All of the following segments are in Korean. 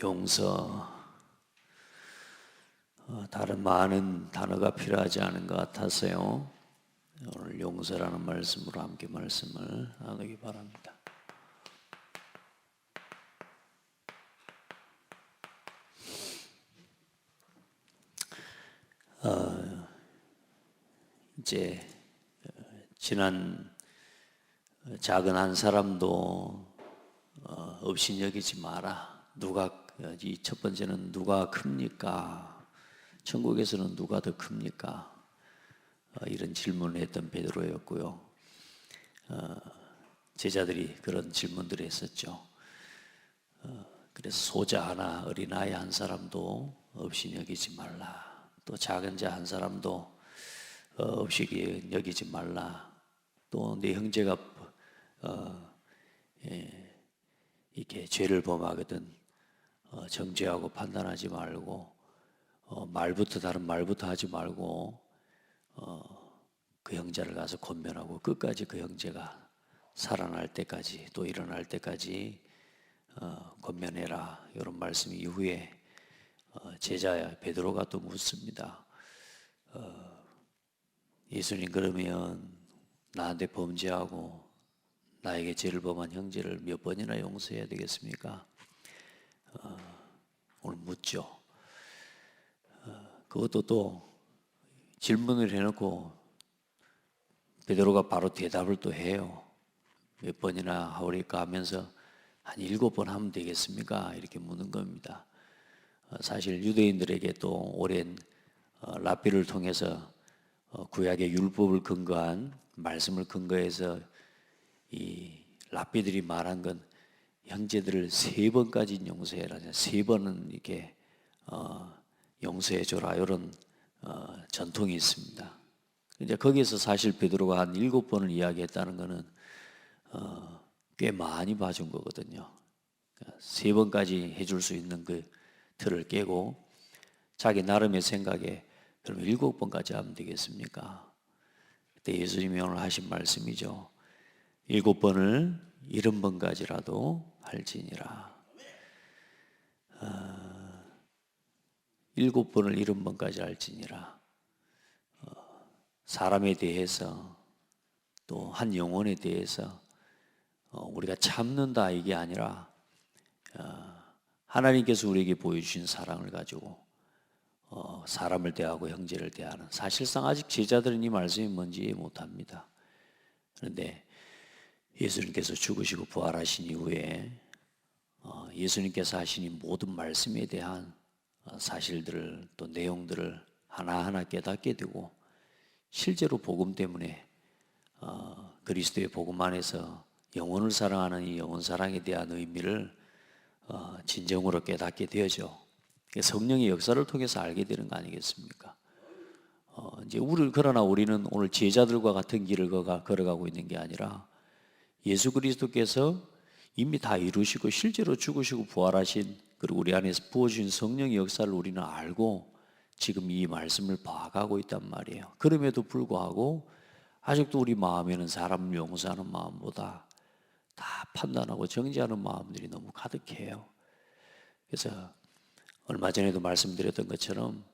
용서, 다른 많은 단어가 필요하지 않은 것 같아서요. 오늘 용서라는 말씀으로 함께 말씀을 나누기 바랍니다. 이제 지난 작은 한 사람도 업신여기지 마라. 이 첫 번째는 누가 큽니까? 천국에서는 누가 더 큽니까? 이런 질문을 했던 베드로였고요. 제자들이 그런 질문들을 했었죠. 그래서 소자 하나, 어린아이 한 사람도 업신여기지 말라. 또 작은 자 한 사람도 업신여기지 말라. 또 네 형제가 이렇게 죄를 범하거든 정죄하고 판단하지 말고 다른 말부터 하지 말고 그 형제를 가서 권면하고 끝까지 그 형제가 살아날 때까지 또 일어날 때까지 권면해라. 이런 말씀 이후에 제자 베드로가 또 묻습니다. 예수님, 그러면 나한테 범죄하고 나에게 죄를 범한 형제를 몇 번이나 용서해야 되겠습니까? 오늘 묻죠. 그것도 또 질문을 해놓고 베드로가 바로 대답을 또 해요. 몇 번이나 하오리까 하면서 한 7번 하면 되겠습니까? 이렇게 묻는 겁니다. 사실 유대인들에게 또 오랜 랍비를 통해서 구약의 율법을 근거한 말씀을 근거해서 이 랍비들이 말한 건 형제들을 3번까지 용서해라. 3번은 이렇게 용서해줘라. 이런 전통이 있습니다. 이제 거기에서 사실 베드로가 한 7번을 이야기했다는 것은 꽤 많이 봐준 거거든요. 3번까지 해줄 수 있는 그 틀을 깨고 자기 나름의 생각에 그럼 7번까지 하면 되겠습니까? 그때 예수님이 오늘 하신 말씀이죠. 7번을 70번까지라도 할지니라. 7번을 70번까지 할지니라. 사람에 대해서 또 한 영혼에 대해서 우리가 참는다 이게 아니라 하나님께서 우리에게 보여주신 사랑을 가지고 사람을 대하고 형제를 대하는, 사실상 아직 제자들은 이 말씀이 뭔지 이해 못합니다. 그런데 예수님께서 죽으시고 부활하신 이후에 예수님께서 하신 이 모든 말씀에 대한 사실들을 또 내용들을 하나하나 깨닫게 되고 실제로 복음 때문에 그리스도의 복음 안에서 영혼을 사랑하는 이 영혼 사랑에 대한 의미를 진정으로 깨닫게 되어져. 성령의 역사를 통해서 알게 되는 거 아니겠습니까? 그러나 우리는 오늘 제자들과 같은 길을 걸어가고 있는 게 아니라 예수 그리스도께서 이미 다 이루시고 실제로 죽으시고 부활하신, 그리고 우리 안에서 부어주신 성령의 역사를 우리는 알고 지금 이 말씀을 봐가고 있단 말이에요. 그럼에도 불구하고 아직도 우리 마음에는 사람을 용서하는 마음보다 다 판단하고 정죄하는 마음들이 너무 가득해요. 그래서 얼마 전에도 말씀드렸던 것처럼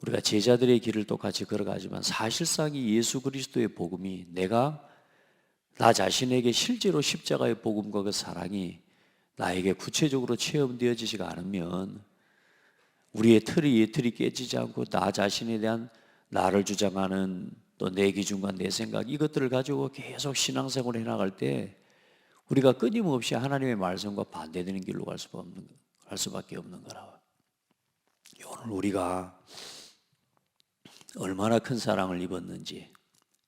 우리가 제자들의 길을 똑같이 걸어가지만 사실상 이 예수 그리스도의 복음이 나 자신에게 실제로 십자가의 복음과 그 사랑이 나에게 구체적으로 체험되어지지가 않으면 우리의 예틀이 깨지지 않고 나 자신에 대한 나를 주장하는 또 내 기준과 내 생각 이것들을 가지고 계속 신앙생활을 해나갈 때 우리가 끊임없이 하나님의 말씀과 반대되는 길로 갈 수밖에 없는 거라고. 오늘 우리가 얼마나 큰 사랑을 입었는지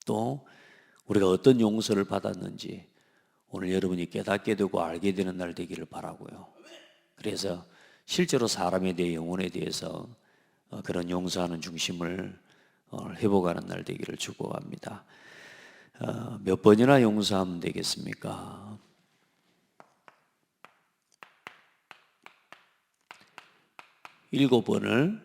또 우리가 어떤 용서를 받았는지 오늘 여러분이 깨닫게 되고 알게 되는 날 되기를 바라고요. 그래서 실제로 사람에 대해 영혼에 대해서 그런 용서하는 중심을 회복하는 날 되기를 축복합니다. 몇 번이나 용서하면 되겠습니까? 7번을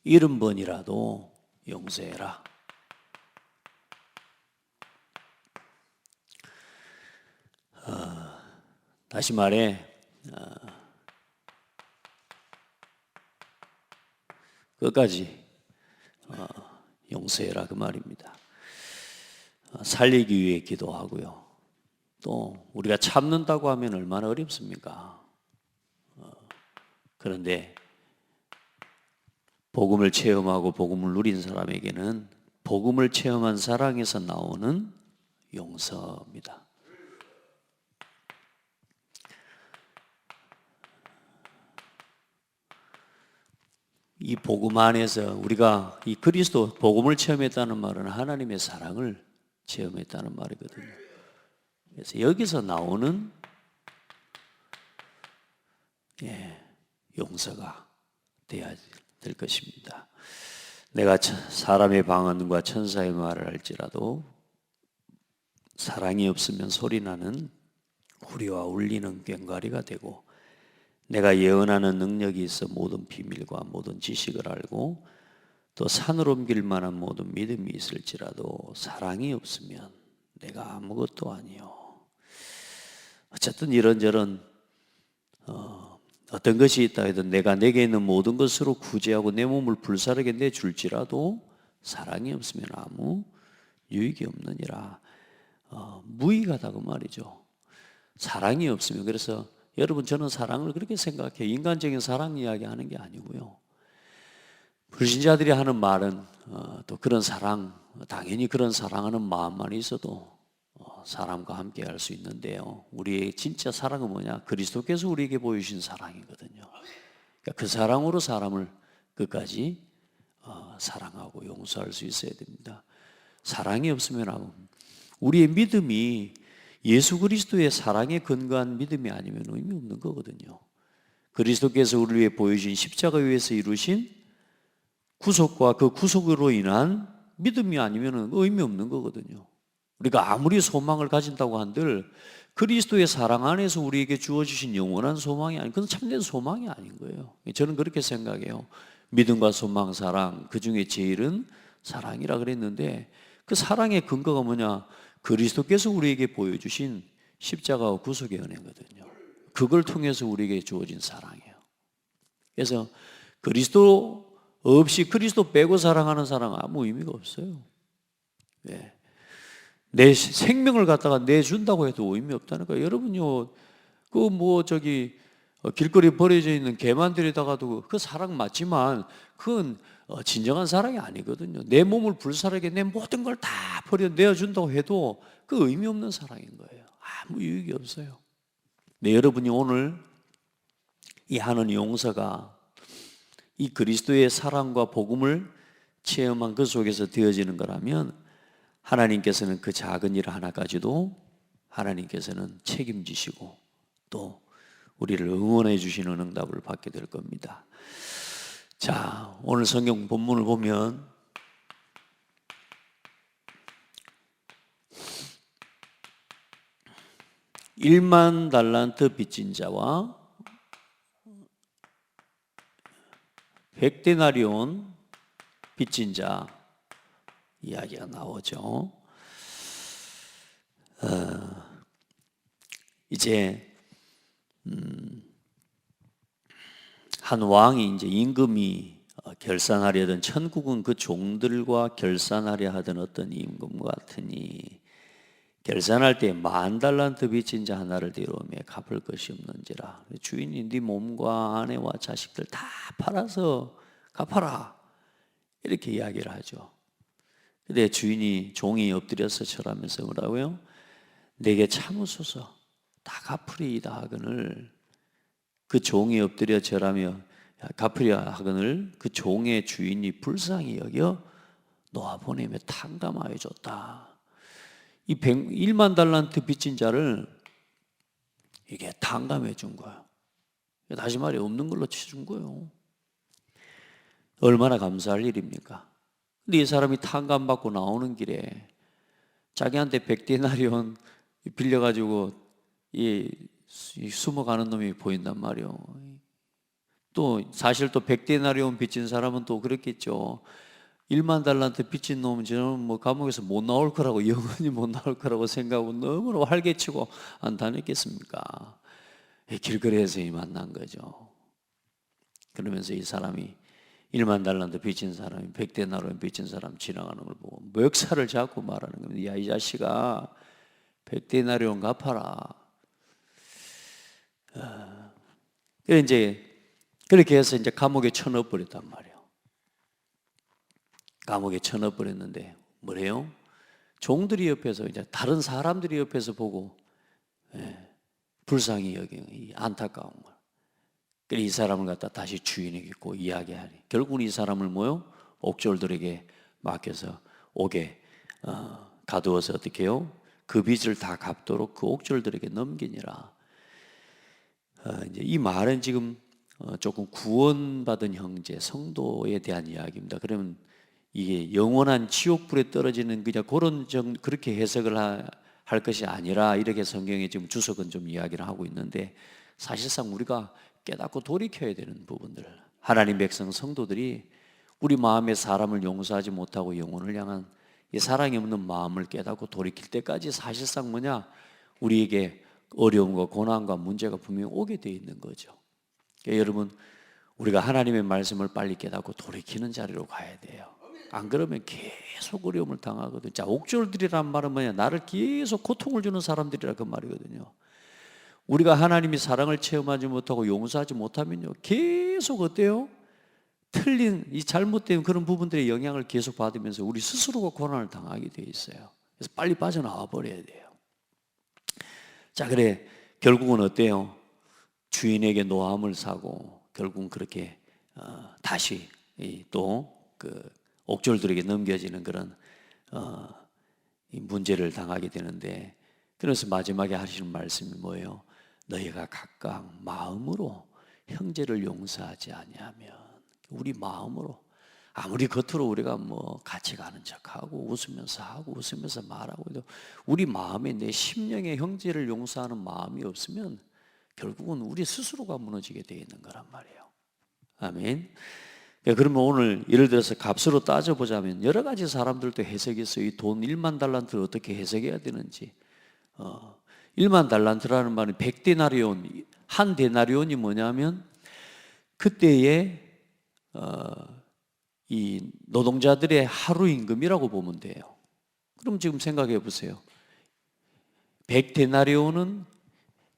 70번이라도 용서해라. 다시 말해 끝까지 용서해라 그 말입니다. 살리기 위해 기도하고요. 또 우리가 참는다고 하면 얼마나 어렵습니까? 그런데 복음을 체험하고 복음을 누린 사람에게는 복음을 체험한 사랑에서 나오는 용서입니다. 이 복음 안에서 우리가 이 그리스도 복음을 체험했다는 말은 하나님의 사랑을 체험했다는 말이거든요. 그래서 여기서 나오는 용서가 돼야 될 것입니다. 내가 사람의 방언과 천사의 말을 할지라도 사랑이 없으면 소리나는 구리와 울리는 꽹과리가 되고, 내가 예언하는 능력이 있어 모든 비밀과 모든 지식을 알고 또 산을 옮길 만한 모든 믿음이 있을지라도 사랑이 없으면 내가 아무것도 아니요. 어쨌든 이런저런 어떤 것이 있다 해도 내가 내게 있는 모든 것으로 구제하고 내 몸을 불사르게 내줄지라도 사랑이 없으면 아무 유익이 없느니라. 무의하다고 말이죠. 사랑이 없으면. 그래서 여러분, 저는 사랑을 그렇게 생각해요. 인간적인 사랑 이야기하는 게 아니고요. 불신자들이 하는 말은 또 그런 사랑, 당연히 그런 사랑하는 마음만 있어도 사람과 함께 할 수 있는데요. 우리의 진짜 사랑은 뭐냐? 그리스도께서 우리에게 보여주신 사랑이거든요. 그러니까 그 사랑으로 사람을 끝까지 사랑하고 용서할 수 있어야 됩니다. 사랑이 없으면 우리의 믿음이 예수 그리스도의 사랑에 근거한 믿음이 아니면 의미 없는 거거든요. 그리스도께서 우리를 위해 보여주신 십자가 위에서 이루신 구속과 그 구속으로 인한 믿음이 아니면 의미 없는 거거든요. 우리가 아무리 소망을 가진다고 한들 그리스도의 사랑 안에서 우리에게 주어주신 영원한 소망이 그건 참된 소망이 아닌 거예요. 저는 그렇게 생각해요. 믿음과 소망, 사랑, 그 중에 제일은 사랑이라 그랬는데, 그 사랑의 근거가 뭐냐? 그리스도께서 우리에게 보여주신 십자가와 구속의 은혜거든요. 그걸 통해서 우리에게 주어진 사랑이에요. 그래서 그리스도 없이, 그리스도 빼고 사랑하는 사랑은 아무 의미가 없어요. 네. 내 생명을 갖다가 내준다고 해도 의미 없다는 거예요. 여러분요, 길거리에 버려져 있는 개만 들여다가도 그 사랑 맞지만 그건 진정한 사랑이 아니거든요. 내 몸을 불사르게 내 모든 걸 다 버려 내어준다고 해도 그 의미 없는 사랑인 거예요. 아무 유익이 없어요. 네, 여러분이 오늘 이 하는 용서가 이 그리스도의 사랑과 복음을 체험한 그 속에서 되어지는 거라면, 하나님께서는 그 작은 일 하나까지도 하나님께서는 책임지시고 또 우리를 응원해 주시는 응답을 받게 될 겁니다. 자, 오늘 성경 본문을 보면 (1만 달란트) 빚진 자와 (100데나리온) 빚진 자 이야기가 나오죠. 이제 한 왕이 이제 임금이 결산하려던, 천국은 그 종들과 결산하려 하던 어떤 임금과 같으니 결산할 때 10,000달란트 빚진 자 하나를 데려오며 갚을 것이 없는지라. 주인이 네 몸과 아내와 자식들 다 팔아서 갚아라, 이렇게 이야기를 하죠. 근데 종이 엎드려서 절하면서 뭐라고요? 내게 참으소서 다 갚으리이다 하거늘, 그 종이 엎드려 절하며 갚으려 하거늘 그 종의 주인이 불쌍히 여겨 놓아보내며 탕감하여 줬다. 이 1만 달란트 빚진 자를 이게 탕감해 준 거예요. 다시 말해 없는 걸로 치준 거예요. 얼마나 감사할 일입니까? 근데 이 사람이 탕감받고 나오는 길에 자기한테 100데나리온 빌려가지고 숨어가는 놈이 보인단 말이에요. 또 사실 또 100데나리온 빚진 사람은 또 그랬겠죠. 1만 달란트 빚진 놈은 저는 뭐 감옥에서 못 나올 거라고, 영원히 못 나올 거라고 생각하고 너무나 활개치고 안 다녔겠습니까? 길거리에서 만난 거죠. 그러면서 이 사람이 1만 달란트 빚진 사람이 100데나리온 빚진 사람 지나가는 걸 보고 멱살을 잡고 말하는 겁니다. 야, 이 자식아, 100데나리온 갚아라. 이제 그렇게 해서 이제 감옥에 쳐넣어버렸단 말이에요. 감옥에 쳐넣어버렸는데 뭐래요? 종들이 옆에서 이제 다른 사람들이 옆에서 보고 불쌍히 여기는 이 안타까운 걸. 그래서 이 사람을 갖다 다시 주인에게 고 이야기하니 결국은 이 사람을 옥졸들에게 맡겨서 옥에 가두어서 어떻게 해요? 그 빚을 다 갚도록 그 옥졸들에게 넘기니라. 이제 이 말은 지금 조금 구원받은 형제, 성도에 대한 이야기입니다. 그러면 이게 영원한 지옥불에 떨어지는 그냥 그렇게 해석을 할 것이 아니라 이렇게 성경에 지금 주석은 좀 이야기를 하고 있는데 사실상 우리가 깨닫고 돌이켜야 되는 부분들, 하나님 백성 성도들이 우리 마음에 사람을 용서하지 못하고 영혼을 향한 이 사랑이 없는 마음을 깨닫고 돌이킬 때까지 사실상 우리에게 어려움과 고난과 문제가 분명히 오게 되어 있는 거죠. 그러니까 여러분, 우리가 하나님의 말씀을 빨리 깨닫고 돌이키는 자리로 가야 돼요. 안 그러면 계속 어려움을 당하거든요. 자, 옥졸들이란 말은 뭐냐? 나를 계속 고통을 주는 사람들이라 그 말이거든요. 우리가 하나님이 사랑을 체험하지 못하고 용서하지 못하면요, 계속 어때요? 틀린 이 잘못된 그런 부분들의 영향을 계속 받으면서 우리 스스로가 고난을 당하게 돼 있어요. 그래서 빨리 빠져나와 버려야 돼요. 자, 그래 결국은 어때요? 주인에게 노함을 사고 결국은 그렇게 다시 또 그 옥졸들에게 넘겨지는 그런 이 문제를 당하게 되는데, 그래서 마지막에 하시는 말씀이 뭐예요? 너희가 각각 마음으로 형제를 용서하지 아니하면, 우리 마음으로 아무리 겉으로 우리가 같이 가는 척하고 웃으면서 말하고 해도 우리 마음에 내 심령의 형제를 용서하는 마음이 없으면 결국은 우리 스스로가 무너지게 되어 있는 거란 말이에요. 아멘. 그러면 오늘 예를 들어서 값으로 따져보자면 여러 가지 사람들도 해석이 있어요. 이 돈 1만 달란트를 어떻게 해석해야 되는지. 1만 달란트라는 말은 100데나리온, 한 데나리온이 뭐냐면 그때의 이 노동자들의 하루 임금이라고 보면 돼요. 그럼 지금 생각해 보세요. 100데나리온은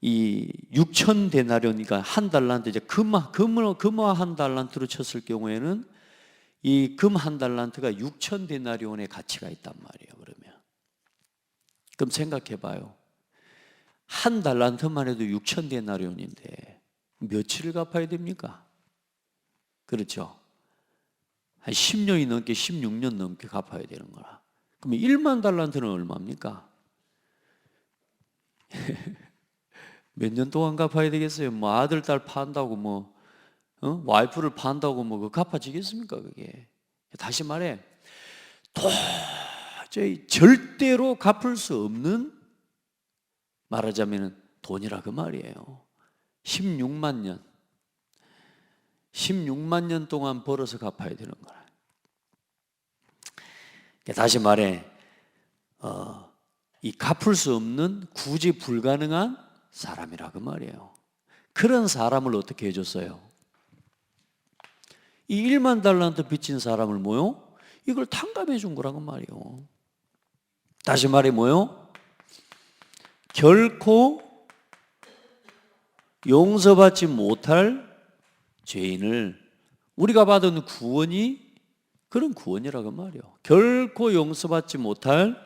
이 6천 데나리온이니까 한 달란트, 이제 금화 한 달란트로 쳤을 경우에는 이 금 한 달란트가 6천 데나리온의 가치가 있단 말이에요. 그럼 생각해 봐요. 한 달란트만 해도 6천 데나리온인데 며칠을 갚아야 됩니까? 그렇죠? 한 10년이 넘게 16년 넘게 갚아야 되는 거라. 그럼 1만 달란트는 얼마입니까? 몇 년 동안 갚아야 되겠어요? 아들, 딸 판다고 와이프를 판다고 그거 갚아지겠습니까? 그게. 다시 말해, 도저히 절대로 갚을 수 없는, 말하자면 돈이라 그 말이에요. 16만 년 동안 벌어서 갚아야 되는 거라. 다시 말해, 이 갚을 수 없는, 굳이 불가능한 사람이라 그 말이에요. 그런 사람을 어떻게 해줬어요? 이 1만 달란트 빚진 사람을 이걸 탕감해 준 거라고 말이에요. 다시 말해 결코 용서받지 못할 죄인을, 우리가 받은 구원이 그런 구원이라고 말이에요. 결코 용서받지 못할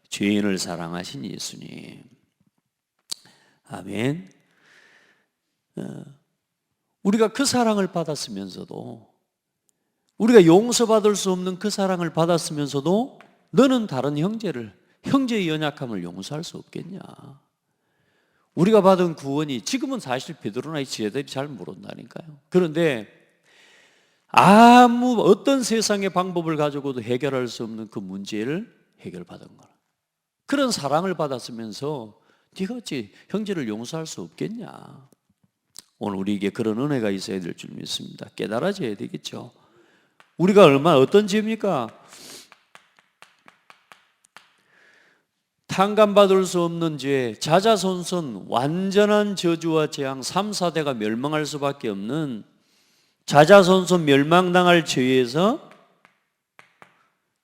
죄인을 사랑하신 예수님. 아멘. 우리가 그 사랑을 받았으면서도, 우리가 용서받을 수 없는 그 사랑을 받았으면서도 너는 다른 형제의 연약함을 용서할 수 없겠냐? 우리가 받은 구원이, 지금은 사실 베드로나 이 지혜들이 잘 모른다니까요. 그런데 어떤 세상의 방법을 가지고도 해결할 수 없는 그 문제를 해결받은 거라. 그런 사랑을 받았으면서 네가 어찌 형제를 용서할 수 없겠냐? 오늘 우리에게 그런 은혜가 있어야 될 줄 믿습니다. 깨달아져야 되겠죠. 우리가 어떤 죄입니까? 탕감받을 수 없는 죄, 자자손손 완전한 저주와 재앙 3, 4대가 멸망할 수밖에 없는 자자손손 멸망당할 죄에서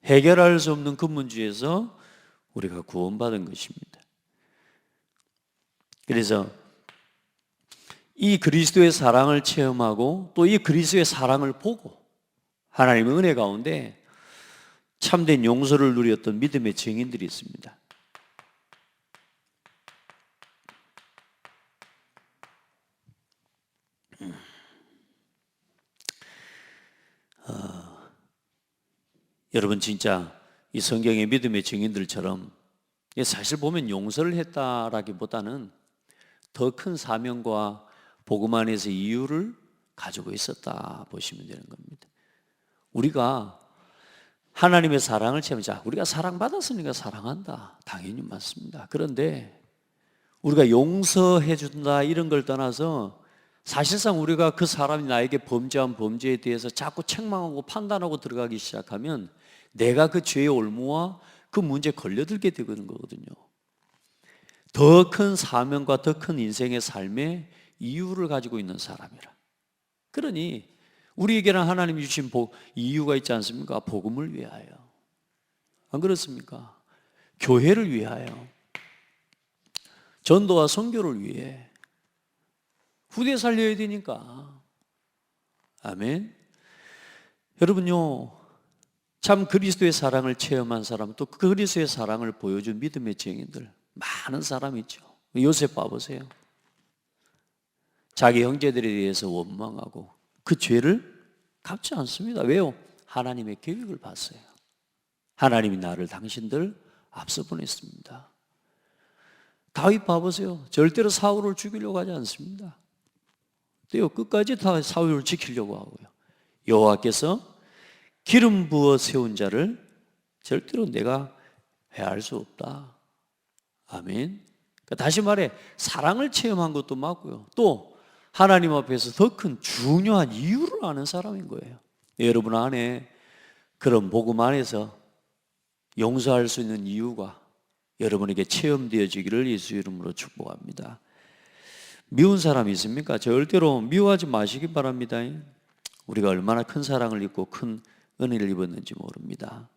해결할 수 없는 그 문제에서 우리가 구원받은 것입니다. 그래서 이 그리스도의 사랑을 체험하고 또 이 그리스도의 사랑을 보고 하나님의 은혜 가운데 참된 용서를 누렸던 믿음의 증인들이 있습니다. 여러분 진짜 이 성경의 믿음의 증인들처럼 사실 보면 용서를 했다라기보다는 더 큰 사명과 복음 안에서 이유를 가지고 있었다 보시면 되는 겁니다. 우리가 하나님의 사랑을 체험하자. 우리가 사랑받았으니까 사랑한다. 당연히 맞습니다. 그런데 우리가 용서해 준다 이런 걸 떠나서 사실상 우리가 그 사람이 나에게 범죄한 범죄에 대해서 자꾸 책망하고 판단하고 들어가기 시작하면 내가 그 죄의 올무와 그 문제에 걸려들게 되는 거거든요. 더 큰 사명과 더 큰 인생의 삶의 이유를 가지고 있는 사람이라. 그러니 우리에게는 하나님이 주신 이유가 있지 않습니까? 복음을 위하여. 안 그렇습니까? 교회를 위하여. 전도와 선교를 위해. 후대 살려야 되니까. 아멘. 여러분요, 참 그리스도의 사랑을 체험한 사람, 또 그 그리스도의 사랑을 보여준 믿음의 증인들 많은 사람이 있죠. 요셉 봐보세요. 자기 형제들에 대해서 원망하고 그 죄를 갚지 않습니다. 왜요? 하나님의 계획을 봤어요. 하나님이 나를 당신들 앞서 보냈습니다. 다윗 봐보세요. 절대로 사울을 죽이려고 하지 않습니다. 또 끝까지 다 사울을 지키려고 하고요. 여호와께서 기름 부어 세운 자를 절대로 내가 해할 수 없다. 아멘. 그러니까 다시 말해 사랑을 체험한 것도 맞고요. 또 하나님 앞에서 더 큰 중요한 이유를 아는 사람인 거예요. 여러분 안에 그런 복음 안에서 용서할 수 있는 이유가 여러분에게 체험되어지기를 예수 이름으로 축복합니다. 미운 사람이 있습니까? 절대로 미워하지 마시기 바랍니다. 우리가 얼마나 큰 사랑을 입고 큰 은혜를 입었는지 모릅니다.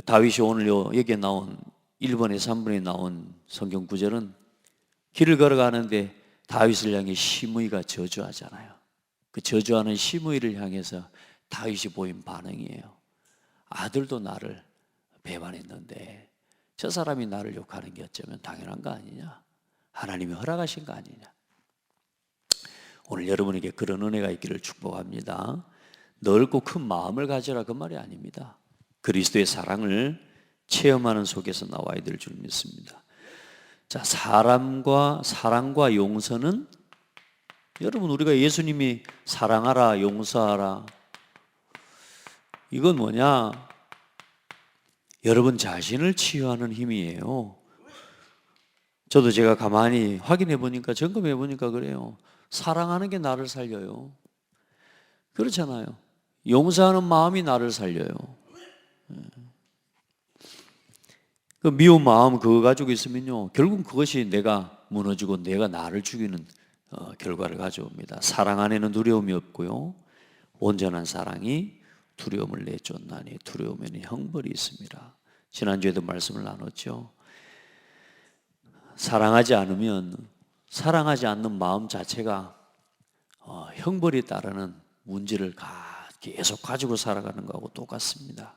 다윗이 오늘 여기에 나온 1번에 3번에 나온 성경 구절은 길을 걸어가는데 다윗을 향해 시므이가 저주하잖아요. 그 저주하는 시므이를 향해서 다윗이 보인 반응이에요. 아들도 나를 배반했는데 저 사람이 나를 욕하는 게 어쩌면 당연한 거 아니냐? 하나님이 허락하신 거 아니냐? 오늘 여러분에게 그런 은혜가 있기를 축복합니다. 넓고 큰 마음을 가져라 그 말이 아닙니다. 그리스도의 사랑을 체험하는 속에서 나와야 될 줄 믿습니다. 자, 사랑과 용서는 여러분 우리가 예수님이 사랑하라 용서하라 이건 뭐냐? 여러분 자신을 치유하는 힘이에요. 저도 제가 가만히 확인해 보니까 점검해 보니까 그래요. 사랑하는 게 나를 살려요. 그렇잖아요. 용서하는 마음이 나를 살려요. 그 미운 마음 그거 가지고 있으면요 결국 그것이 내가 무너지고 내가 나를 죽이는 결과를 가져옵니다. 사랑 안에는 두려움이 없고요 온전한 사랑이 두려움을 내쫓나니 두려움에는 형벌이 있습니다. 지난주에도 말씀을 나눴죠. 사랑하지 않으면 사랑하지 않는 마음 자체가 형벌이 따르는 문제를 계속 가지고 살아가는 거하고 똑같습니다.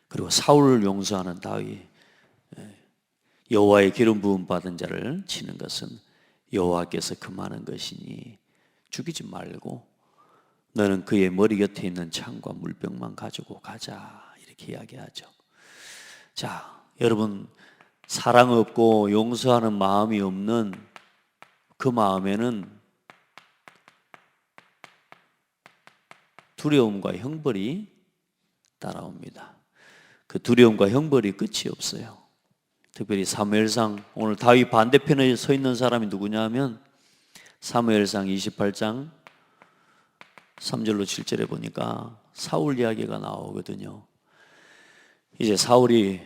그리고 사울을 용서하는 다윗, 여호와의 기름 부음 받은 자를 치는 것은 여호와께서 금하는 것이니 죽이지 말고 너는 그의 머리 곁에 있는 창과 물병만 가지고 가자 이렇게 이야기하죠. 자, 여러분 사랑 없고 용서하는 마음이 없는 그 마음에는 두려움과 형벌이 따라옵니다. 그 두려움과 형벌이 끝이 없어요. 특별히 사무엘상 오늘 다윗 반대편에 서 있는 사람이 누구냐 하면 사무엘상 28장 3절로 7절에 보니까 사울 이야기가 나오거든요. 이제 사울이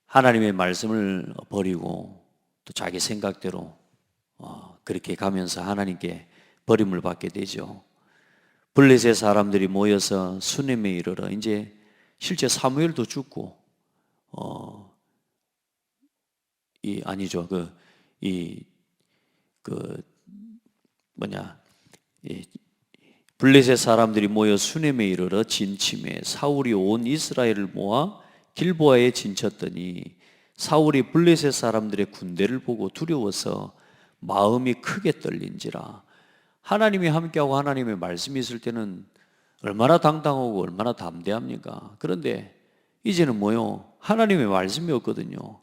하나님의 말씀을 버리고 또 자기 생각대로 그렇게 가면서 하나님께 버림을 받게 되죠. 블레셋 사람들이 모여서 수넴에 이르러 이제 실제 사무엘도 죽고 블레셋 사람들이 모여 수넴에 이르러 진침해 사울이 온 이스라엘을 모아 길보아에 진쳤더니 사울이 블레셋 사람들의 군대를 보고 두려워서 마음이 크게 떨린지라. 하나님이 함께하고 하나님의 말씀이 있을 때는 얼마나 당당하고 얼마나 담대합니까? 그런데 이제는 뭐요? 하나님의 말씀이 없거든요.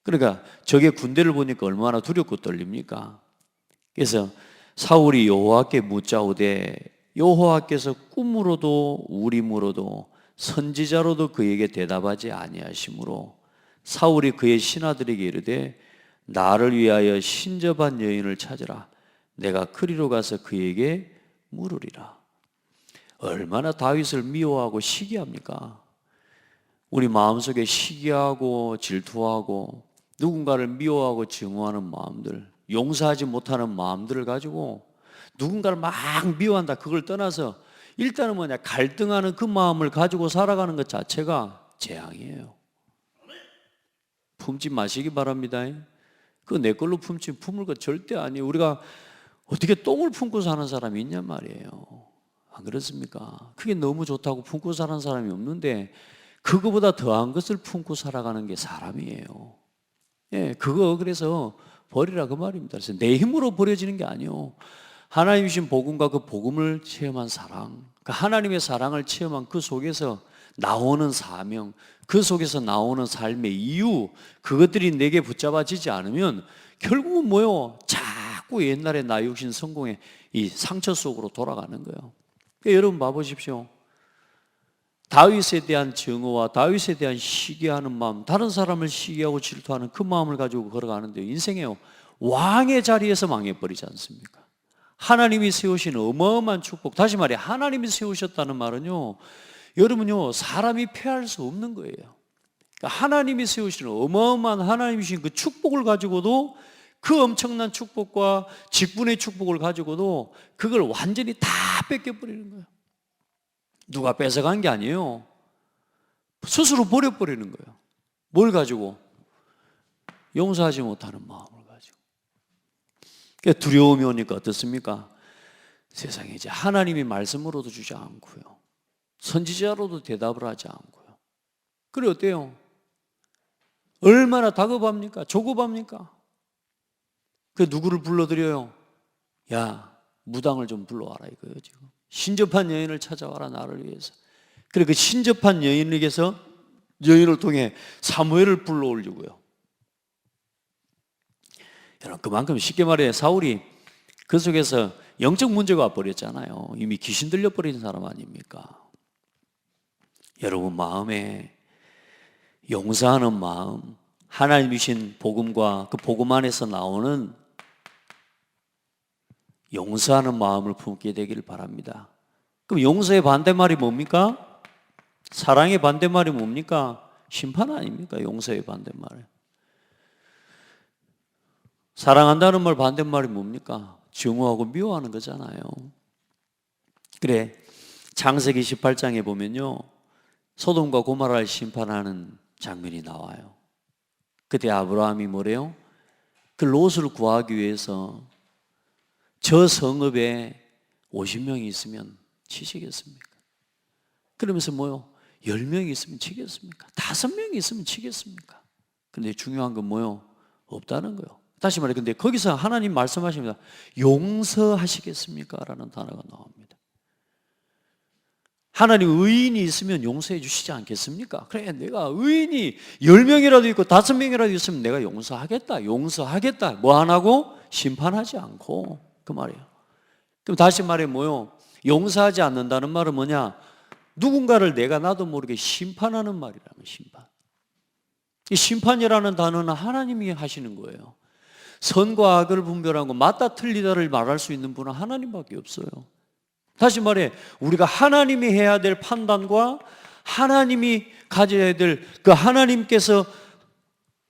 그러니까 적의 군대를 보니까 얼마나 두렵고 떨립니까? 그래서 사울이 여호와께 묻자오되 여호와께서 꿈으로도 우림으로도 선지자로도 그에게 대답하지 아니하시므로 사울이 그의 신하들에게 이르되 나를 위하여 신접한 여인을 찾으라. 내가 그리로 가서 그에게 물으리라. 얼마나 다윗을 미워하고 시기합니까? 우리 마음속에 시기하고 질투하고 누군가를 미워하고 증오하는 마음들, 용서하지 못하는 마음들을 가지고 누군가를 막 미워한다, 그걸 떠나서 일단은 뭐냐, 갈등하는 그 마음을 가지고 살아가는 것 자체가 재앙이에요. 품지 마시기 바랍니다. 그거 내 걸로 품을 것 절대 아니에요. 우리가 어떻게 똥을 품고 사는 사람이 있냔 말이에요. 안 그렇습니까? 그게 너무 좋다고 품고 사는 사람이 없는데 그거보다 더한 것을 품고 살아가는 게 사람이에요. 예, 그거 그래서 버리라 그 말입니다. 그래서 내 힘으로 버려지는 게 아니에요. 하나님 주신 복음과 그 복음을 체험한 사랑, 그 하나님의 사랑을 체험한 그 속에서 나오는 사명, 그 속에서 나오는 삶의 이유, 그것들이 내게 붙잡아지지 않으면 결국은 뭐요? 자꾸 옛날에 나 육신 성공의 이 상처 속으로 돌아가는 거예요. 그러니까 여러분 봐보십시오. 다윗에 대한 증오와 다윗에 대한 시기하는 마음, 다른 사람을 시기하고 질투하는 그 마음을 가지고 걸어가는데 인생에요, 왕의 자리에서 망해버리지 않습니까? 하나님이 세우신 어마어마한 축복, 다시 말해 하나님이 세우셨다는 말은요, 여러분요, 사람이 패할 수 없는 거예요. 그러니까 하나님이 세우신 어마어마한 하나님이 주신 그 축복을 가지고도, 그 엄청난 축복과 직분의 축복을 가지고도 그걸 완전히 다 뺏겨버리는 거예요. 누가 뺏어간 게 아니에요. 스스로 버려버리는 거예요. 뭘 가지고? 용서하지 못하는 마음을 가지고. 그러니까 두려움이 오니까 어떻습니까? 세상에 이제 하나님이 말씀으로도 주지 않고요, 선지자로도 대답을 하지 않고요. 그래 어때요? 얼마나 다급합니까? 조급합니까? 그 누구를 불러드려요? 야, 무당을 좀 불러와라 이거예요. 지금 신접한 여인을 찾아와라 나를 위해서. 그래 그 신접한 여인에게서, 여인을 통해 사무엘을 불러오려고요. 여러분, 그만큼 쉽게 말해 사울이 그 속에서 영적 문제가 와버렸잖아요. 이미 귀신 들려버린 사람 아닙니까? 여러분 마음에 용서하는 마음, 하나님 주신 복음과 그 복음 안에서 나오는 용서하는 마음을 품게 되기를 바랍니다. 그럼 용서의 반대말이 뭡니까? 사랑의 반대말이 뭡니까? 심판 아닙니까? 용서의 반대말. 사랑한다는 말 반대말이 뭡니까? 증오하고 미워하는 거잖아요. 그래, 창세기 18장에 보면요, 소돔과 고모라를 심판하는 장면이 나와요. 그때 아브라함이 뭐래요? 그 롯을 구하기 위해서 저 성읍에 50명이 있으면 치시겠습니까? 그러면서 뭐요? 10명이 있으면 치겠습니까? 5명이 있으면 치겠습니까? 근데 중요한 건 뭐요? 없다는 거예요. 다시 말해, 근데 거기서 하나님 말씀하십니다. 용서하시겠습니까? 라는 단어가 나옵니다. 하나님 의인이 있으면 용서해 주시지 않겠습니까? 그래, 내가 의인이 10명이라도 있고 5명이라도 있으면 내가 용서하겠다. 뭐 안 하고? 심판하지 않고. 그 말이에요. 그럼 다시 말해 뭐요? 용서하지 않는다는 말은 뭐냐? 누군가를 내가 나도 모르게 심판하는 말이라면 심판. 이 심판이라는 단어는 하나님이 하시는 거예요. 선과 악을 분별하고 맞다 틀리다를 말할 수 있는 분은 하나님밖에 없어요. 다시 말해, 우리가 하나님이 해야 될 판단과 하나님이 가져야 될 그 하나님께서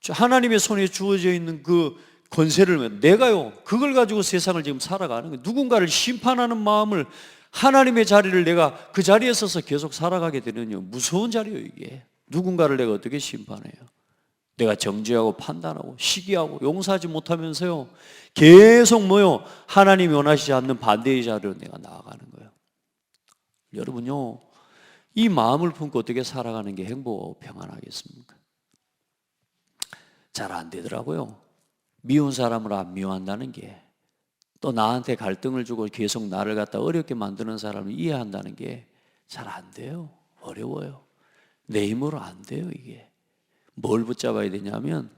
하나님의 손에 주어져 있는 그 권세를 내가요 그걸 가지고 세상을 지금 살아가는 거예요. 누군가를 심판하는 마음을 하나님의 자리를 내가 그 자리에 서서 계속 살아가게 되는요 무서운 자리예요. 이게 누군가를 내가 어떻게 심판해요? 내가 정죄하고 판단하고 시기하고 용서하지 못하면서요 계속 뭐요 하나님이 원하시지 않는 반대의 자리로 내가 나아가는 거예요. 여러분요 이 마음을 품고 어떻게 살아가는 게 행복하고 평안하겠습니까? 잘 안 되더라고요. 미운 사람을 안 미워한다는 게, 또 나한테 갈등을 주고 계속 나를 갖다 어렵게 만드는 사람을 이해한다는 게 잘 안 돼요. 어려워요. 내 힘으로 안 돼요. 이게 뭘 붙잡아야 되냐면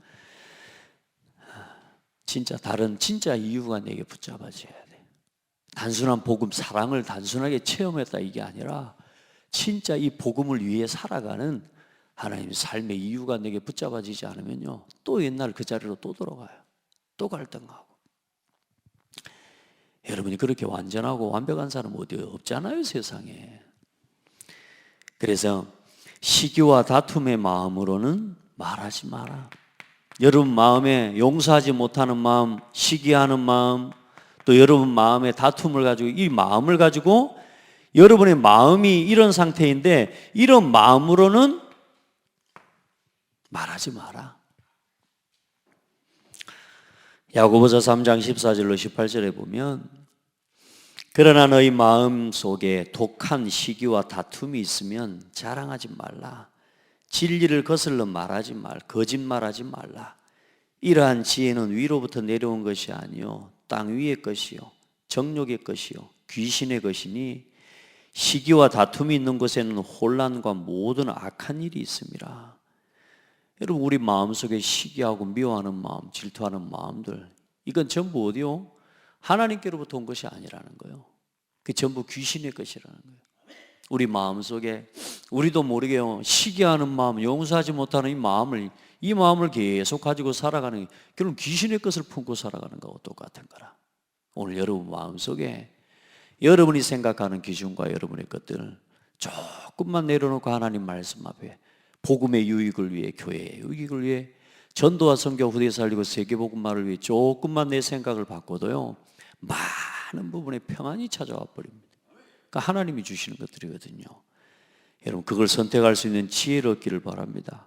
진짜 이유가 내게 붙잡아져야 돼. 단순한 복음, 사랑을 단순하게 체험했다 이게 아니라 진짜 이 복음을 위해 살아가는 하나님의 삶의 이유가 내게 붙잡아지지 않으면요 또 옛날 그 자리로 또 돌아가요. 또 갈등하고. 여러분이 그렇게 완전하고 완벽한 사람 어디 없잖아요 세상에. 그래서 시기와 다툼의 마음으로는 말하지 마라. 여러분 마음에 용서하지 못하는 마음, 시기하는 마음, 또 여러분 마음에 다툼을 가지고 이 마음을 가지고 여러분의 마음이 이런 상태인데 이런 마음으로는 말하지 마라. 야고보서 3장 14절로 18절에 보면 그러나 너희 마음 속에 독한 시기와 다툼이 있으면 자랑하지 말라. 진리를 거슬러 말하지 말, 거짓말하지 말라. 이러한 지혜는 위로부터 내려온 것이 아니요 땅 위의 것이요 정욕의 것이요 귀신의 것이니 시기와 다툼이 있는 곳에는 혼란과 모든 악한 일이 있습니다. 여러분 우리 마음속에 시기하고 미워하는 마음, 질투하는 마음들 이건 전부 어디요? 하나님께로부터 온 것이 아니라는 거예요. 그 전부 귀신의 것이라는 거예요. 우리 마음속에 우리도 모르게요 시기하는 마음, 용서하지 못하는 이 마음을 계속 가지고 살아가는 결국 귀신의 것을 품고 살아가는 거하고 똑같은 거라. 오늘 여러분 마음속에 여러분이 생각하는 기준과 여러분의 것들을 조금만 내려놓고 하나님 말씀 앞에 복음의 유익을 위해, 교회의 유익을 위해, 전도와 선교 후대 살리고 세계복음화를 위해 조금만 내 생각을 바꿔도요 많은 부분에 평안이 찾아와 버립니다. 그러니까 하나님이 주시는 것들이거든요. 여러분 그걸 선택할 수 있는 지혜를 얻기를 바랍니다.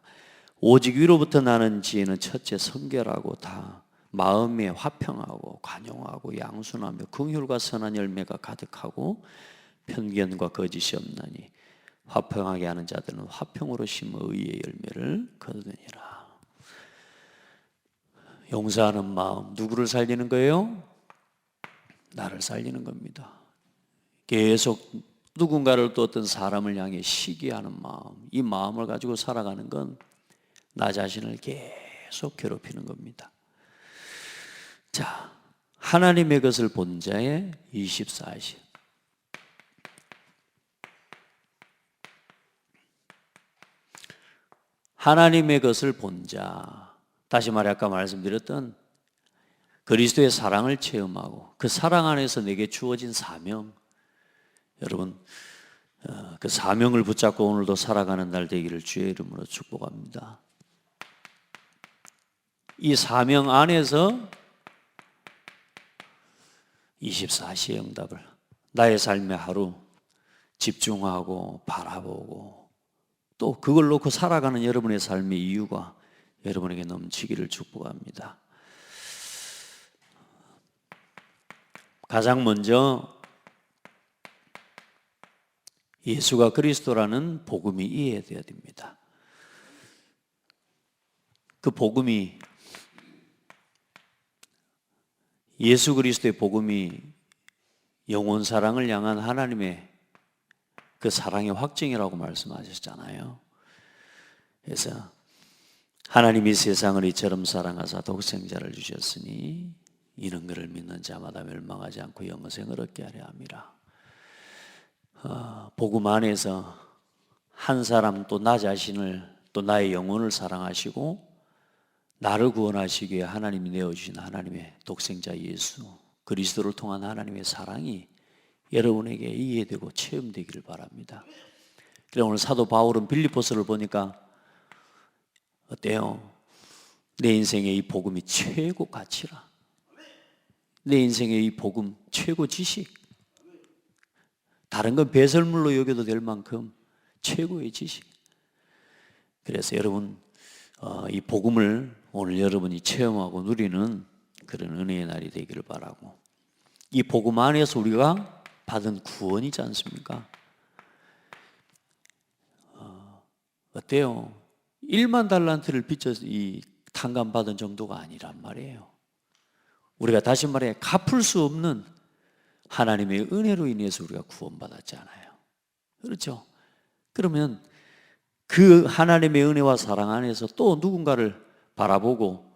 오직 위로부터 나는 지혜는 첫째 성결하고 다 마음에 화평하고 관용하고 양순하며 긍휼과 선한 열매가 가득하고 편견과 거짓이 없나니 화평하게 하는 자들은 화평으로 심어 의의 열매를 거두느니라. 용서하는 마음 누구를 살리는 거예요? 나를 살리는 겁니다. 계속 누군가를 또 어떤 사람을 향해 시기하는 마음, 이 마음을 가지고 살아가는 건 나 자신을 계속 괴롭히는 겁니다. 자, 하나님의 것을 본 자의 24시. 하나님의 것을 본 자. 다시 말해 아까 말씀드렸던 그리스도의 사랑을 체험하고 그 사랑 안에서 내게 주어진 사명. 여러분 그 사명을 붙잡고 오늘도 살아가는 날 되기를 주의 이름으로 축복합니다. 이 사명 안에서 24시의 응답을 나의 삶의 하루 집중하고 바라보고 또 그걸 놓고 살아가는 여러분의 삶의 이유가 여러분에게 넘치기를 축복합니다. 가장 먼저 예수가 그리스도라는 복음이 이해되어야 됩니다. 그 복음이 예수 그리스도의 복음이 영원 사랑을 향한 하나님의 그 사랑의 확증이라고 말씀하셨잖아요. 그래서 하나님이 세상을 이처럼 사랑하사 독생자를 주셨으니 이는 그를 믿는 자마다 멸망하지 않고 영생을 얻게 하려 함이라. 복음 안에서 한 사람 또 나 자신을 또 나의 영혼을 사랑하시고 나를 구원하시기 위해 하나님이 내어주신 하나님의 독생자 예수 그리스도를 통한 하나님의 사랑이 여러분에게 이해되고 체험되기를 바랍니다. 그래 오늘 사도 바울은 빌립보서를 보니까 어때요? 내 인생의 이 복음이 최고 가치라. 내 인생의 이 복음 최고 지식. 다른 건 배설물로 여겨도 될 만큼 최고의 지식. 그래서 여러분 이 복음을 오늘 여러분이 체험하고 누리는 그런 은혜의 날이 되기를 바라고, 이 복음 안에서 우리가 받은 구원이지 않습니까? 어때요? 1만 달란트를 빚져서 이 탕감받은 정도가 아니란 말이에요. 우리가 다시 말해 갚을 수 없는 하나님의 은혜로 인해서 우리가 구원받았잖아요. 그렇죠? 그러면 그 하나님의 은혜와 사랑 안에서 또 누군가를 바라보고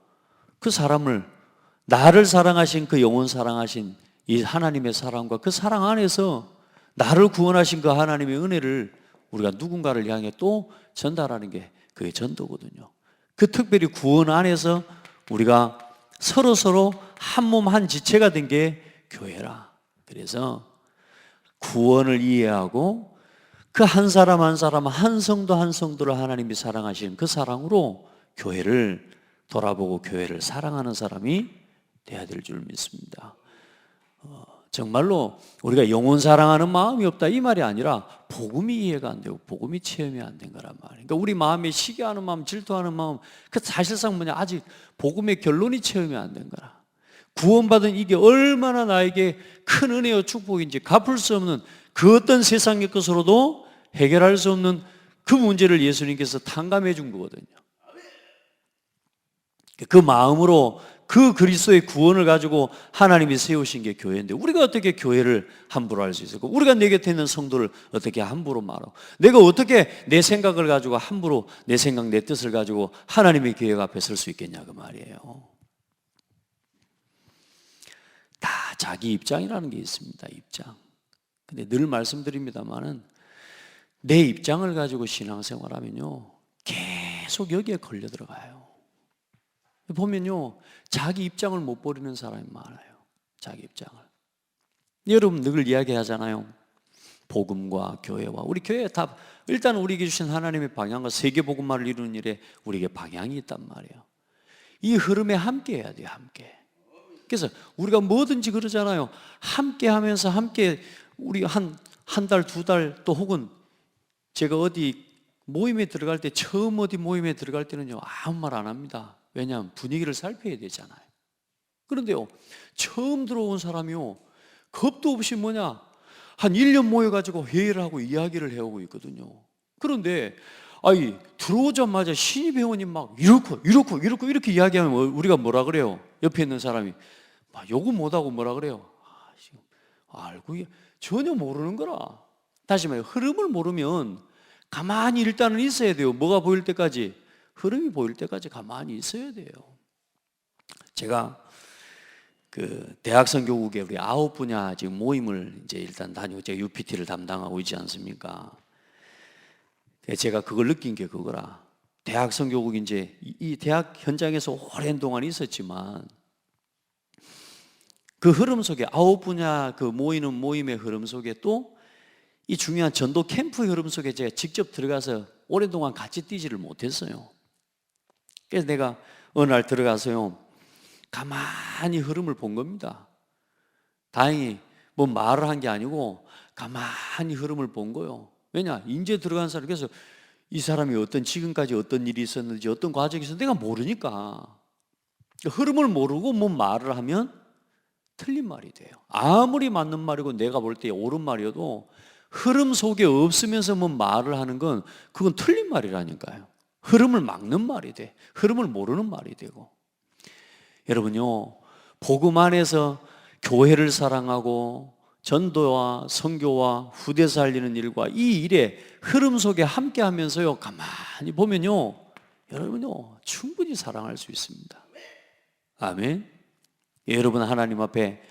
그 사람을, 나를 사랑하신 그 영원 사랑하신 이 하나님의 사랑과 그 사랑 안에서 나를 구원하신 그 하나님의 은혜를 우리가 누군가를 향해 또 전달하는 게 그게 전도거든요. 그 특별히 구원 안에서 우리가 서로 한 몸 한 지체가 된 게 교회라. 그래서 구원을 이해하고 그 한 사람 한 사람, 한 성도 한 성도를 하나님이 사랑하시는 그 사랑으로 교회를 돌아보고 교회를 사랑하는 사람이 돼야 될 줄 믿습니다. 정말로 우리가 영혼 사랑하는 마음이 없다 이 말이 아니라 복음이 이해가 안 되고 복음이 체험이 안 된 거란 말이에요. 그러니까 우리 마음에 시기하는 마음, 질투하는 마음, 그 사실상 뭐냐, 아직 복음의 결론이 체험이 안 된 거라. 구원받은 이게 얼마나 나에게 큰 은혜와 축복인지 갚을 수 없는 그 어떤 세상의 것으로도 해결할 수 없는 그 문제를 예수님께서 탕감해 준 거거든요. 그 마음으로 그 그리스도의 구원을 가지고 하나님이 세우신 게 교회인데, 우리가 어떻게 교회를 함부로 할 수 있을까? 우리가 내 곁에 있는 성도를 어떻게 함부로 말하고, 내가 어떻게 내 생각을 가지고 함부로 내 생각, 내 뜻을 가지고 하나님의 교회 앞에 설 수 있겠냐 그 말이에요. 다 자기 입장이라는 게 있습니다. 입장. 근데 늘 말씀드립니다만은 내 입장을 가지고 신앙생활하면요 계속 여기에 걸려 들어가요. 보면요 자기 입장을 못 버리는 사람이 많아요. 자기 입장을. 여러분 늘 이야기하잖아요. 복음과 교회와, 우리 교회 다 일단 우리에게 주신 하나님의 방향과 세계 복음화를 이루는 일에 우리에게 방향이 있단 말이에요. 이 흐름에 함께 해야 돼요. 함께. 그래서 우리가 뭐든지 그러잖아요. 함께 하면서 함께 우리 한 달, 두 달, 또 혹은 제가 어디 모임에 들어갈 때, 처음 어디 모임에 들어갈 때는요 아무 말 안 합니다. 왜냐하면 분위기를 살펴야 되잖아요. 그런데요 처음 들어온 사람이요 겁도 없이 뭐냐 한 1년 모여가지고 회의를 하고 이야기를 해오고 있거든요. 그런데 들어오자마자 신입 회원님 막 이렇게 이야기하면 우리가 뭐라 그래요? 옆에 있는 사람이 막 요구 못하고 뭐라 그래요? 알고 전혀 모르는 거라. 다시 말해 흐름을 모르면 가만히 일단은 있어야 돼요. 뭐가 보일 때까지? 흐름이 보일 때까지 가만히 있어야 돼요. 제가 그 대학선교국에 우리 9분야 지금 모임을 이제 일단 다니고, 제가 UPT를 담당하고 있지 않습니까? 제가 그걸 느낀 게 그거라. 대학선교국 이제 이 대학 현장에서 오랜 동안 있었지만 그 흐름 속에 9분야 그 모이는 모임의 흐름 속에 또 이 중요한 전도 캠프의 흐름 속에 제가 직접 들어가서 오랜 동안 같이 뛰지를 못했어요. 그래서 내가 어느 날 들어가서요 가만히 흐름을 본 겁니다. 다행히 뭐 말을 한 게 아니고 가만히 흐름을 본 거예요. 왜냐? 이제 들어간 사람, 그래서 이 사람이 지금까지 어떤 일이 있었는지, 어떤 과정이 있었는지 내가 모르니까 흐름을 모르고 뭐 말을 하면 틀린 말이 돼요. 아무리 맞는 말이고 내가 볼 때 옳은 말이어도 흐름 속에 없으면서 뭐 말을 하는 건 그건 틀린 말이라니까요. 흐름을 막는 말이 돼. 흐름을 모르는 말이 되고. 여러분요 복음 안에서 교회를 사랑하고 전도와 선교와 후대 살리는 일과 이 일의 흐름 속에 함께 하면서요 가만히 보면요 여러분요 충분히 사랑할 수 있습니다. 아멘. 여러분 하나님 앞에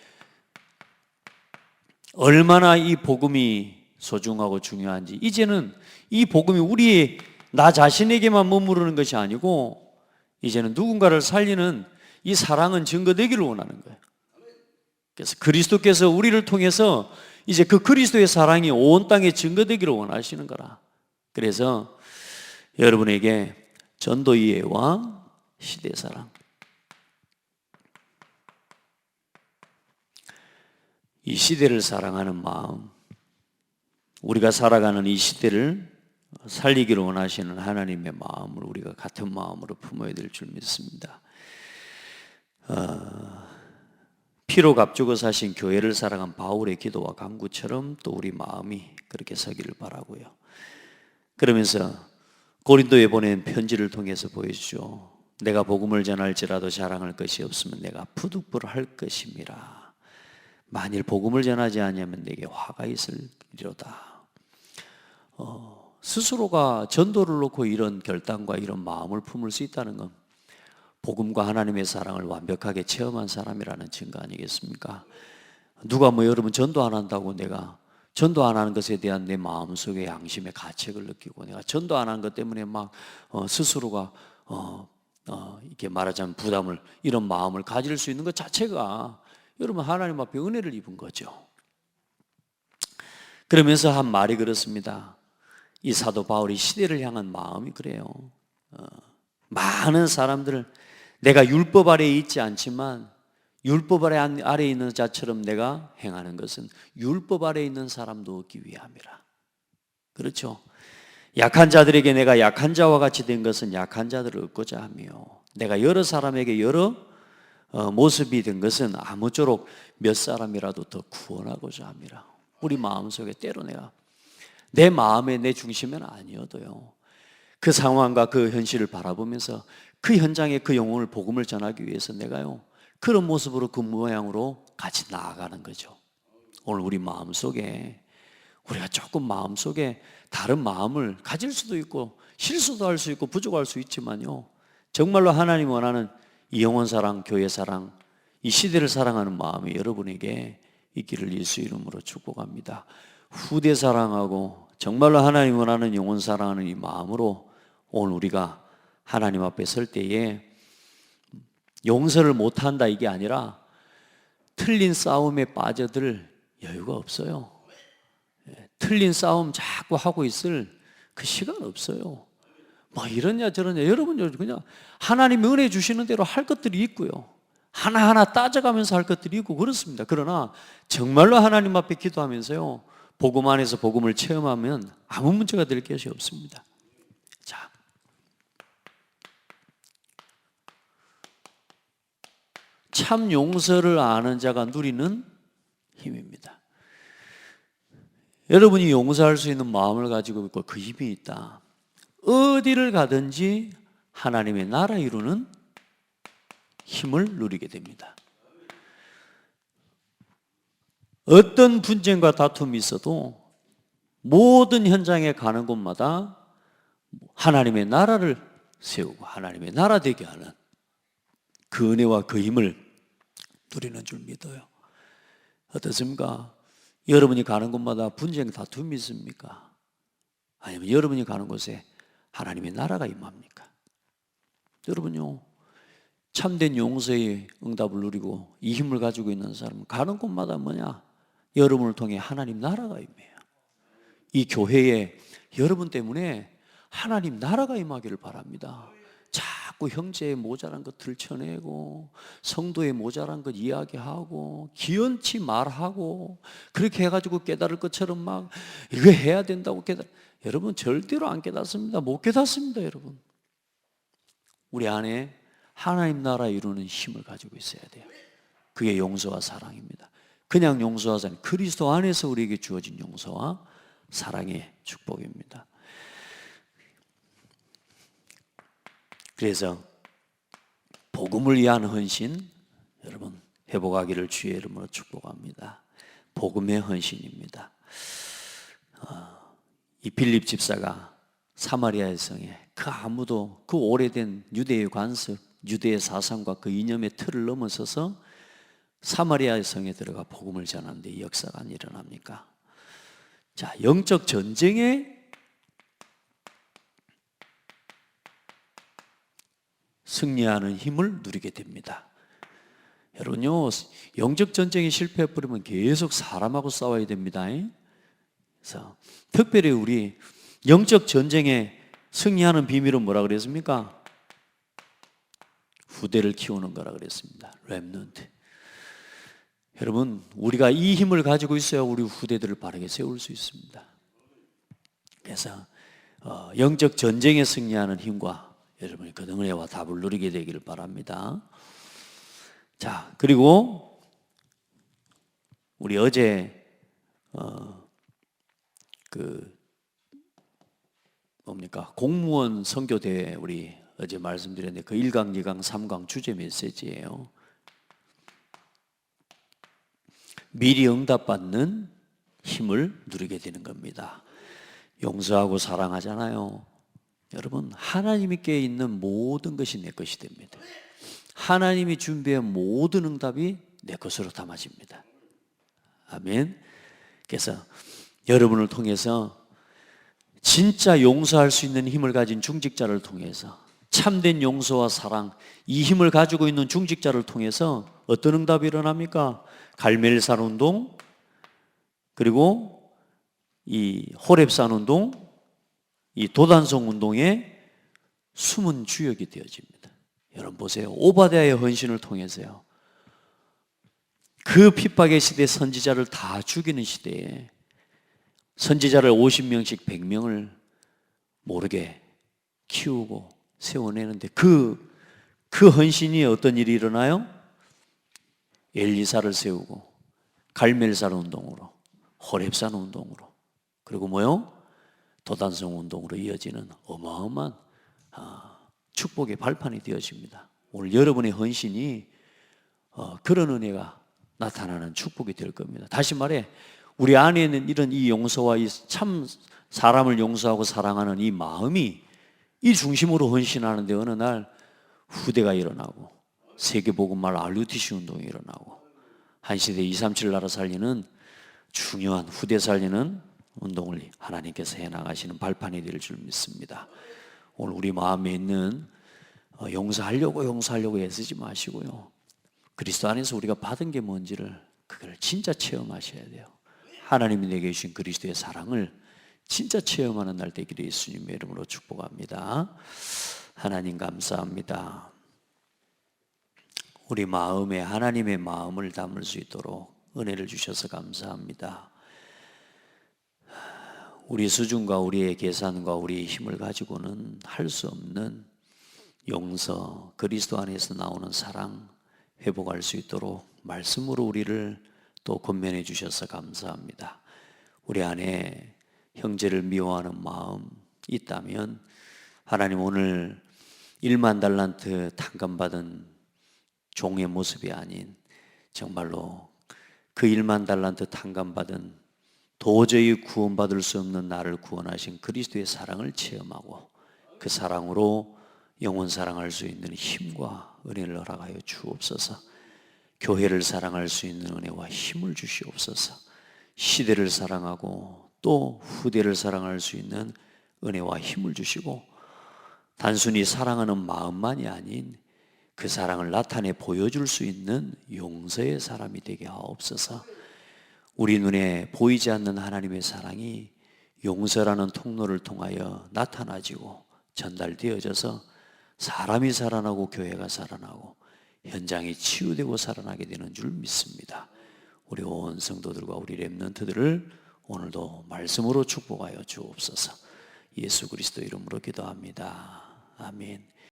얼마나 이 복음이 소중하고 중요한지, 이제는 이 복음이 나 자신에게만 머무르는 것이 아니고 이제는 누군가를 살리는 이 사랑은 증거되기를 원하는 거예요. 그래서 그리스도께서 우리를 통해서 이제 그 그리스도의 사랑이 온 땅에 증거되기를 원하시는 거라. 그래서 여러분에게 전도 이해와 시대 사랑, 이 시대를 사랑하는 마음, 우리가 살아가는 이 시대를 살리기를 원하시는 하나님의 마음을 우리가 같은 마음으로 품어야 될 줄 믿습니다. 피로 값주고 사신 교회를 사랑한 바울의 기도와 간구처럼 또 우리 마음이 그렇게 서기를 바라고요. 그러면서 고린도에 보낸 편지를 통해서 보여주죠. 내가 복음을 전할지라도 자랑할 것이 없으면 내가 부득불할 것임이라. 만일 복음을 전하지 않으면 내게 화가 있으리로다. 스스로가 전도를 놓고 이런 결단과 이런 마음을 품을 수 있다는 건 복음과 하나님의 사랑을 완벽하게 체험한 사람이라는 증거 아니겠습니까? 누가 여러분 전도 안 한다고 내가 전도 안 하는 것에 대한 내 마음속의 양심의 가책을 느끼고 내가 전도 안 하는 것 때문에 막 스스로가 이렇게 말하자면 부담을, 이런 마음을 가질 수 있는 것 자체가 여러분 하나님 앞에 은혜를 입은 거죠. 그러면서 한 말이 그렇습니다. 이 사도 바울이 시대를 향한 마음이 그래요. 많은 사람들을 내가 율법 아래에 있지 않지만 율법 아래에 있는 자처럼 내가 행하는 것은 율법 아래에 있는 사람도 얻기 위함이라. 그렇죠? 약한 자들에게 내가 약한 자와 같이 된 것은 약한 자들을 얻고자 하며, 내가 여러 사람에게 여러 모습이 된 것은 아무쪼록 몇 사람이라도 더 구원하고자 함이라. 우리 마음속에 때로 내가 내 마음에 내 중심에는 아니어도요, 그 상황과 그 현실을 바라보면서 그 현장에 그 영혼을 복음을 전하기 위해서 내가요 그런 모습으로 그 모양으로 같이 나아가는 거죠. 오늘 우리 마음속에 우리가 조금 마음속에 다른 마음을 가질 수도 있고 실수도 할 수 있고 부족할 수 있지만요, 정말로 하나님 원하는 이 영혼 사랑, 교회 사랑, 이 시대를 사랑하는 마음이 여러분에게 있기를 예수 이름으로 축복합니다. 후대 사랑하고 정말로 하나님 원하는 영혼 사랑하는 이 마음으로 오늘 우리가 하나님 앞에 설 때에 용서를 못한다 이게 아니라 틀린 싸움에 빠져들 여유가 없어요. 틀린 싸움 자꾸 하고 있을 그 시간 없어요. 뭐 이러냐 저러냐, 여러분 그냥 하나님이 은혜 주시는 대로 할 것들이 있고요, 하나하나 따져가면서 할 것들이 있고 그렇습니다. 그러나 정말로 하나님 앞에 기도하면서요 복음 안에서 복음을 체험하면 아무 문제가 될 것이 없습니다. 자, 참 용서를 아는 자가 누리는 힘입니다. 여러분이 용서할 수 있는 마음을 가지고 있고 그 힘이 있다, 어디를 가든지 하나님의 나라 이루는 힘을 누리게 됩니다. 어떤 분쟁과 다툼이 있어도 모든 현장에 가는 곳마다 하나님의 나라를 세우고 하나님의 나라 되게 하는 그 은혜와 그 힘을 누리는 줄 믿어요. 어떻습니까? 여러분이 가는 곳마다 분쟁 다툼이 있습니까? 아니면 여러분이 가는 곳에 하나님의 나라가 임합니까? 여러분요, 참된 용서의 응답을 누리고 이 힘을 가지고 있는 사람은 가는 곳마다 뭐냐? 여러분을 통해 하나님 나라가 임해요. 이 교회에 여러분 때문에 하나님 나라가 임하기를 바랍니다. 자꾸 형제의 모자란 것 들춰내고 성도의 모자란 것 이야기하고 기언치 말하고 그렇게 해가지고 깨달을 것처럼 막 이거 해야 된다고 여러분 절대로 안 깨닫습니다. 못 깨닫습니다. 여러분, 우리 안에 하나님 나라 이루는 힘을 가지고 있어야 돼요. 그게 용서와 사랑입니다. 그냥 용서와 사랑, 그리스도 안에서 우리에게 주어진 용서와 사랑의 축복입니다. 그래서 복음을 위한 헌신, 여러분 회복하기를 주의 이름으로 축복합니다. 복음의 헌신입니다. 이 빌립 집사가 사마리아의 성에 그 아무도 그 오래된 유대의 관습, 유대의 사상과 그 이념의 틀을 넘어서서 사마리아의 성에 들어가 복음을 전하는데 이 역사가 안 일어납니까? 자, 영적 전쟁에 승리하는 힘을 누리게 됩니다. 여러분요, 영적 전쟁에 실패해버리면 계속 사람하고 싸워야 됩니다. 그래서 특별히 우리 영적 전쟁에 승리하는 비밀은 뭐라 그랬습니까? 후대를 키우는 거라 그랬습니다. 렘넌트. 여러분, 우리가 이 힘을 가지고 있어야 우리 후대들을 바르게 세울 수 있습니다. 그래서 영적 전쟁에 승리하는 힘과 여러분이 그 은혜와 답을 누리게 되기를 바랍니다. 자, 그리고 우리 어제 공무원 선교대회 우리 어제 말씀드렸는데 그 1강, 2강, 3강 주제 메시지예요. 미리 응답받는 힘을 누리게 되는 겁니다. 용서하고 사랑하잖아요. 여러분, 하나님께 있는 모든 것이 내 것이 됩니다. 하나님이 준비한 모든 응답이 내 것으로 담아집니다. 아멘. 그래서 여러분을 통해서 진짜 용서할 수 있는 힘을 가진 중직자를 통해서 참된 용서와 사랑, 이 힘을 가지고 있는 중직자를 통해서 어떤 응답이 일어납니까? 갈멜산 운동, 그리고 이 호렙산 운동, 이 도단성 운동의 숨은 주역이 되어집니다. 여러분 보세요. 오바댜의 헌신을 통해서요. 그 핍박의 시대 선지자를 다 죽이는 시대에 선지자를 50명씩 100명을 모르게 키우고 세워내는데 그 헌신이 어떤 일이 일어나요? 엘리사를 세우고 갈멜산 운동으로, 호렙산 운동으로, 그리고 뭐요? 도단성 운동으로 이어지는 어마어마한 축복의 발판이 되어집니다. 오늘 여러분의 헌신이 그런 은혜가 나타나는 축복이 될 겁니다. 다시 말해 우리 안에 있는 이런 이 용서와 이 참 사람을 용서하고 사랑하는 이 마음이 이 중심으로 헌신하는데 어느 날 후대가 일어나고 세계복음말 RUTC 운동이 일어나고 한시대 237 나라 살리는 중요한 후대 살리는 운동을 하나님께서 해나가시는 발판이 될 줄 믿습니다. 오늘 우리 마음에 있는 용서하려고 애쓰지 마시고요. 그리스도 안에서 우리가 받은 게 뭔지를 그걸 진짜 체험하셔야 돼요. 하나님이 내게 주신 그리스도의 사랑을 진짜 체험하는 날 되기를 예수님의 이름으로 축복합니다. 하나님 감사합니다. 우리 마음에 하나님의 마음을 담을 수 있도록 은혜를 주셔서 감사합니다. 우리 수준과 우리의 계산과 우리의 힘을 가지고는 할 수 없는 용서, 그리스도 안에서 나오는 사랑 회복할 수 있도록 말씀으로 우리를 또 권면해 주셔서 감사합니다. 우리 안에 형제를 미워하는 마음 있다면 하나님 오늘 1만 달란트 탕감받은 종의 모습이 아닌 정말로 그 1만 달란트 탕감받은 도저히 구원받을 수 없는 나를 구원하신 그리스도의 사랑을 체험하고 그 사랑으로 영원 사랑할 수 있는 힘과 은혜를 허락하여 주옵소서. 교회를 사랑할 수 있는 은혜와 힘을 주시옵소서. 시대를 사랑하고 또 후대를 사랑할 수 있는 은혜와 힘을 주시고 단순히 사랑하는 마음만이 아닌 그 사랑을 나타내 보여줄 수 있는 용서의 사람이 되게 하옵소서. 우리 눈에 보이지 않는 하나님의 사랑이 용서라는 통로를 통하여 나타나지고 전달되어져서 사람이 살아나고 교회가 살아나고 현장이 치유되고 살아나게 되는 줄 믿습니다. 우리 온 성도들과 우리 렘넌트들을 오늘도 말씀으로 축복하여 주옵소서. 예수 그리스도 이름으로 기도합니다. 아멘.